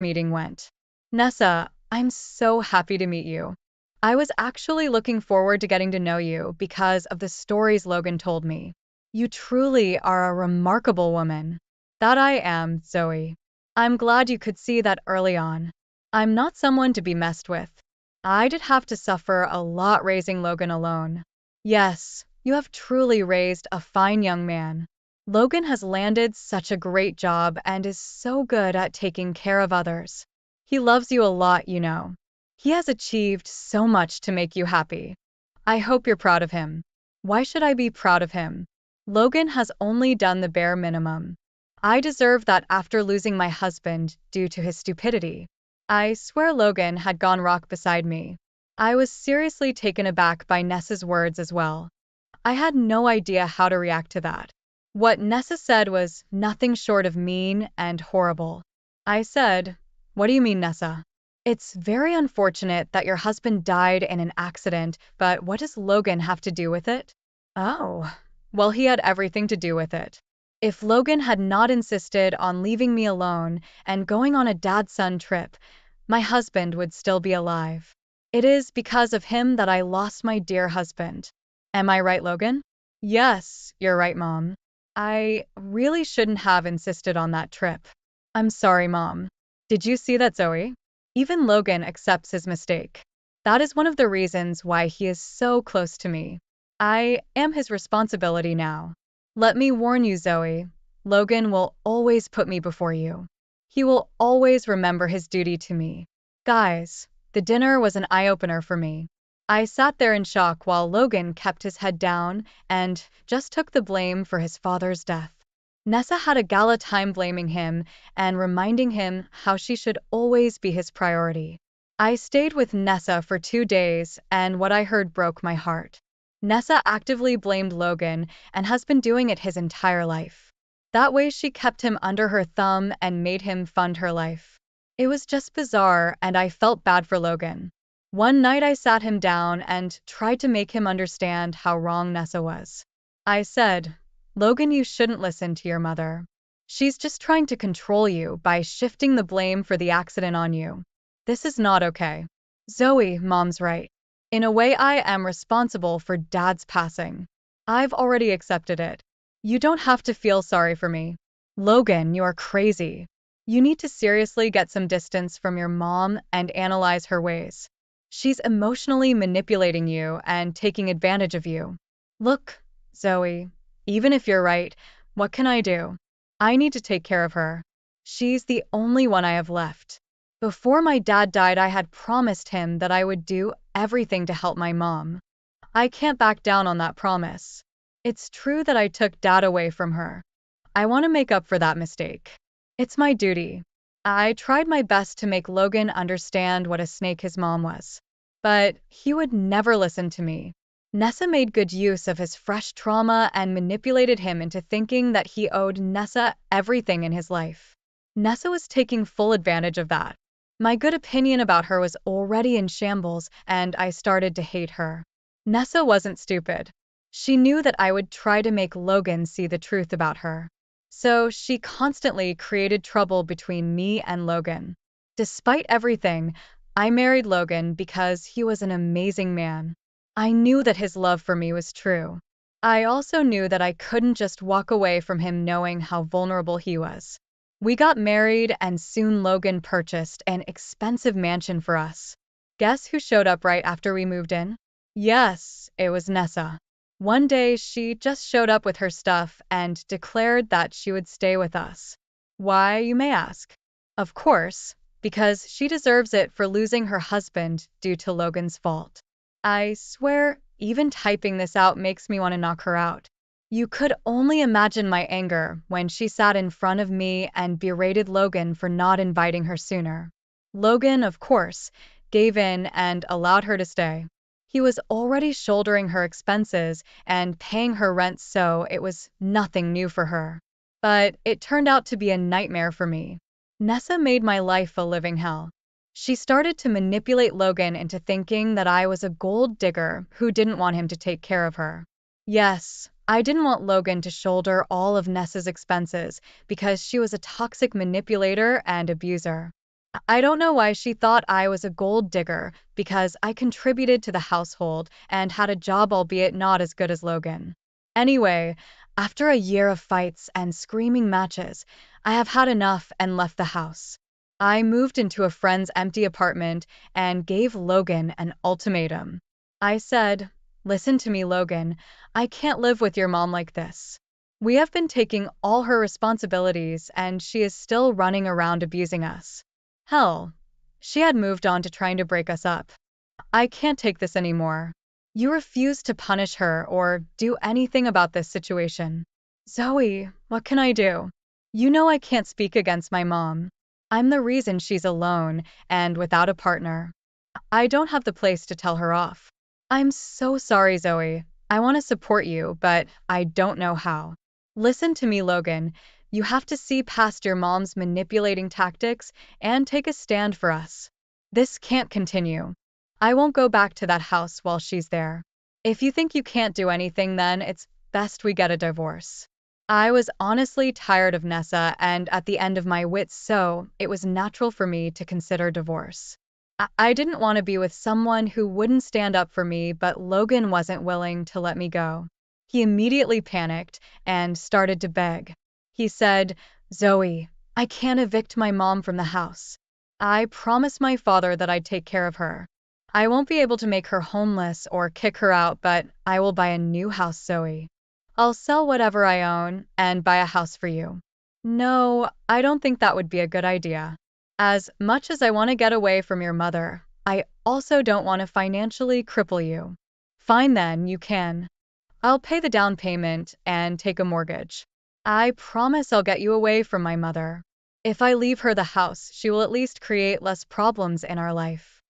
Meeting went. Nessa, I'm so happy to meet you. I was actually looking forward to getting to know you because of the stories Logan told me. You truly are a remarkable woman. That I am, Zoe. I'm glad you could see that early on. I'm not someone to be messed with. I did have to suffer a lot raising Logan alone. Yes, you have truly raised a fine young man. Logan has landed such a great job and is so good at taking care of others. He loves you a lot, you know. He has achieved so much to make you happy. I hope you're proud of him. Why should I be proud of him? Logan has only done the bare minimum. I deserve that after losing my husband due to his stupidity. I swear Logan had gone rock beside me. I was seriously taken aback by Nessa's words as well. I had no idea how to react to that. What Nessa said was nothing short of mean and horrible. I said, "What do you mean, Nessa? It's very unfortunate that your husband died in an accident, but what does Logan have to do with it?" Oh, well, he had everything to do with it. If Logan had not insisted on leaving me alone and going on a dad-son trip, my husband would still be alive. It is because of him that I lost my dear husband. Am I right, Logan? Yes, you're right, Mom. I really shouldn't have insisted on that trip. I'm sorry, Mom. Did you see that, Zoe? Even Logan accepts his mistake. That is one of the reasons why he is so close to me. I am his responsibility now. Let me warn you, Zoe. Logan will always put me before you. He will always remember his duty to me. Guys, the dinner was an eye-opener for me. I sat there in shock while Logan kept his head down and just took the blame for his father's death. Nessa had a gala time blaming him and reminding him how she should always be his priority. I stayed with Nessa for 2 days, and what I heard broke my heart. Nessa actively blamed Logan and has been doing it his entire life. That way she kept him under her thumb and made him fund her life. It was just bizarre, and I felt bad for Logan. One night I sat him down and tried to make him understand how wrong Nessa was. I said, "Logan, you shouldn't listen to your mother. She's just trying to control you by shifting the blame for the accident on you. This is not okay." Zoe, Mom's right. In a way, I am responsible for Dad's passing. I've already accepted it. You don't have to feel sorry for me. Logan, you're crazy. You need to seriously get some distance from your mom and analyze her ways. She's emotionally manipulating you and taking advantage of you. Look, Zoe, even if you're right, what can I do? I need to take care of her. She's the only one I have left. Before my dad died, I had promised him that I would do everything to help my mom. I can't back down on that promise. It's true that I took Dad away from her. I want to make up for that mistake. It's my duty. I tried my best to make Logan understand what a snake his mom was. But he would never listen to me. Nessa made good use of his fresh trauma and manipulated him into thinking that he owed Nessa everything in his life. Nessa was taking full advantage of that. My good opinion about her was already in shambles, and I started to hate her. Nessa wasn't stupid. She knew that I would try to make Logan see the truth about her. So she constantly created trouble between me and Logan. Despite everything, I married Logan because he was an amazing man. I knew that his love for me was true. I also knew that I couldn't just walk away from him knowing how vulnerable he was. We got married, and soon Logan purchased an expensive mansion for us. Guess who showed up right after we moved in? Yes, it was Nessa. One day, she just showed up with her stuff and declared that she would stay with us. Why, you may ask? Of course, because she deserves it for losing her husband due to Logan's fault. I swear, even typing this out makes me want to knock her out. You could only imagine my anger when she sat in front of me and berated Logan for not inviting her sooner. Logan, of course, gave in and allowed her to stay. He was already shouldering her expenses and paying her rent, so it was nothing new for her. But it turned out to be a nightmare for me. Nessa made my life a living hell. She started to manipulate Logan into thinking that I was a gold digger who didn't want him to take care of her. Yes, I didn't want Logan to shoulder all of Nessa's expenses because she was a toxic manipulator and abuser. I don't know why she thought I was a gold digger because I contributed to the household and had a job, albeit not as good as Logan. Anyway, after a year of fights and screaming matches, I have had enough and left the house. I moved into a friend's empty apartment and gave Logan an ultimatum. I said, "Listen to me, Logan. I can't live with your mom like this. We have been taking all her responsibilities, and she is still running around abusing us. Hell, she had moved on to trying to break us up. I can't take this anymore. You refuse to punish her or do anything about this situation. Zoe, what can I do? You know I can't speak against my mom. I'm the reason she's alone and without a partner. I don't have the place to tell her off. I'm so sorry, Zoe. I want to support you, but I don't know how. Listen to me, Logan. You have to see past your mom's manipulating tactics and take a stand for us. This can't continue. I won't go back to that house while she's there. If you think you can't do anything, then it's best we get a divorce." I was honestly tired of Nessa and at the end of my wits, so it was natural for me to consider divorce. I didn't want to be with someone who wouldn't stand up for me, but Logan wasn't willing to let me go. He immediately panicked and started to beg. He said, "Zoe, I can't evict my mom from the house. I promised my father that I'd take care of her. I won't be able to make her homeless or kick her out, but I will buy a new house, Zoe. I'll sell whatever I own and buy a house for you." No, I don't think that would be a good idea. As much as I want to get away from your mother, I also don't want to financially cripple you. Fine then, you can. I'll pay the down payment and take a mortgage. I promise I'll get you away from my mother. If I leave her the house, she will at least create less problems in our life.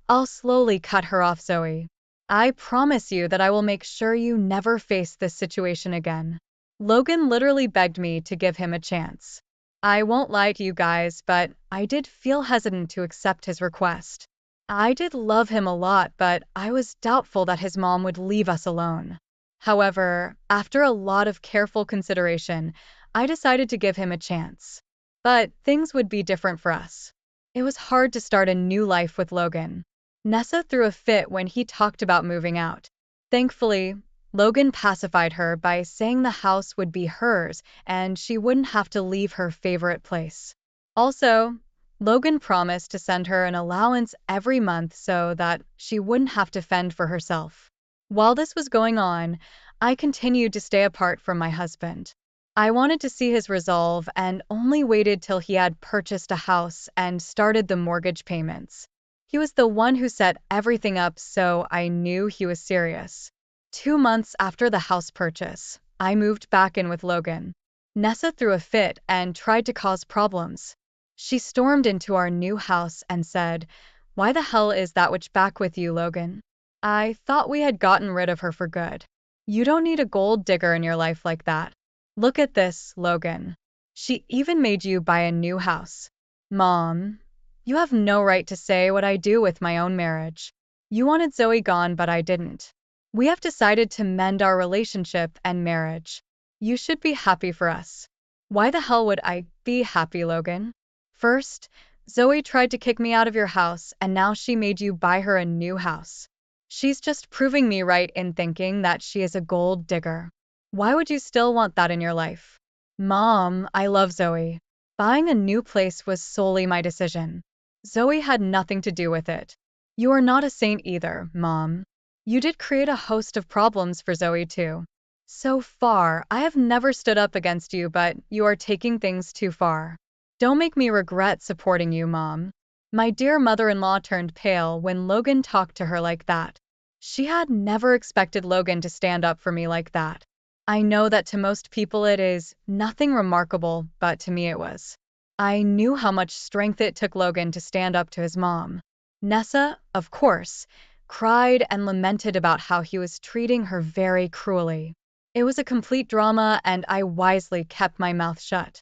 I'll slowly cut her off, Zoe. I promise you that I will make sure you never face this situation again. Logan literally begged me to give him a chance. I won't lie to you guys, but I did feel hesitant to accept his request. I did love him a lot, but I was doubtful that his mom would leave us alone. However, after a lot of careful consideration, I decided to give him a chance. But things would be different for us. It was hard to start a new life with Logan. Nessa threw a fit when he talked about moving out. Thankfully, Logan pacified her by saying the house would be hers and she wouldn't have to leave her favorite place. Also, Logan promised to send her an allowance every month so that she wouldn't have to fend for herself. While this was going on, I continued to stay apart from my husband. I wanted to see his resolve and only waited till he had purchased a house and started the mortgage payments. He was the one who set everything up, so I knew he was serious. 2 months after the house purchase, I moved back in with Logan. Nessa threw a fit and tried to cause problems. She stormed into our new house and said, "Why the hell is that witch back with you, Logan? I thought we had gotten rid of her for good. You don't need a gold digger in your life like that. Look at this, Logan. She even made you buy a new house. Mom, you have no right to say what I do with my own marriage. You wanted Zoe gone, but I didn't. We have decided to mend our relationship and marriage. You should be happy for us." Why the hell would I be happy, Logan? First, Zoe tried to kick me out of your house, and now she made you buy her a new house. She's just proving me right in thinking that she is a gold digger. Why would you still want that in your life? Mom, I love Zoe. Buying a new place was solely my decision. Zoe had nothing to do with it. You are not a saint either, Mom. You did create a host of problems for Zoe too. So far, I have never stood up against you, but you are taking things too far. Don't make me regret supporting you, Mom. My dear mother-in-law turned pale when Logan talked to her like that. She had never expected Logan to stand up for me like that. I know that to most people it is nothing remarkable, but to me it was. I knew how much strength it took Logan to stand up to his mom. Nessa, of course, cried and lamented about how he was treating her very cruelly. It was a complete drama, and I wisely kept my mouth shut.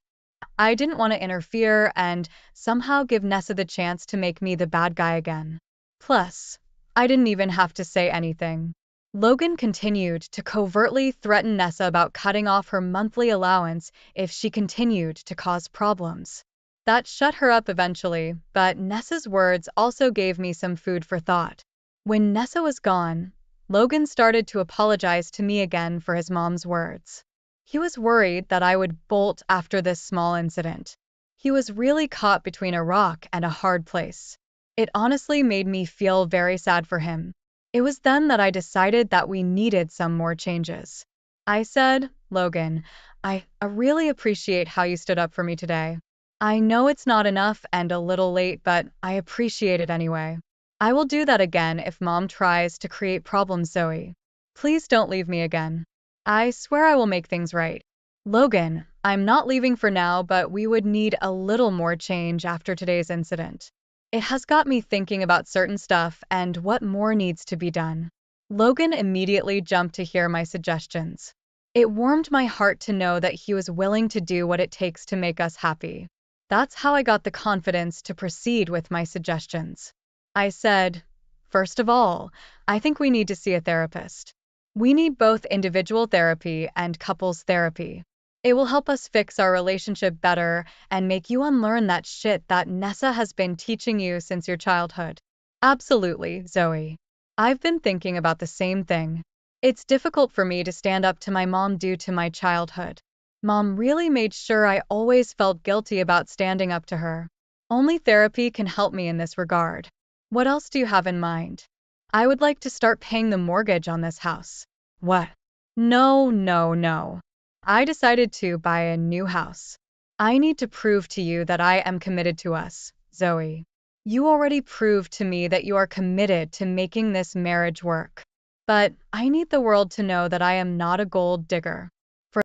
I didn't want to interfere and somehow give Nessa the chance to make me the bad guy again. Plus, I didn't even have to say anything. Logan continued to covertly threaten Nessa about cutting off her monthly allowance if she continued to cause problems. That shut her up eventually, but Nessa's words also gave me some food for thought. When Nessa was gone, Logan started to apologize to me again for his mom's words. He was worried that I would bolt after this small incident. He was really caught between a rock and a hard place. It honestly made me feel very sad for him. It was then that I decided that we needed some more changes. I said, Logan, I really appreciate how you stood up for me today. I know it's not enough and a little late, but I appreciate it anyway. I will do that again if Mom tries to create problems, Zoe. Please don't leave me again. I swear I will make things right. Logan, I'm not leaving for now, but we would need a little more change after today's incident. It has got me thinking about certain stuff and what more needs to be done. Logan immediately jumped to hear my suggestions. It warmed my heart to know that he was willing to do what it takes to make us happy. That's how I got the confidence to proceed with my suggestions. I said, first of all, I think we need to see a therapist. We need both individual therapy and couples therapy. It will help us fix our relationship better and make you unlearn that shit that Nessa has been teaching you since your childhood. Absolutely, Zoe. I've been thinking about the same thing. It's difficult for me to stand up to my mom due to my childhood. Mom really made sure I always felt guilty about standing up to her. Only therapy can help me in this regard. What else do you have in mind? I would like to start paying the mortgage on this house. What? No, no, no. I decided to buy a new house. I need to prove to you that I am committed to us, Zoe. You already proved to me that you are committed to making this marriage work. But I need the world to know that I am not a gold digger.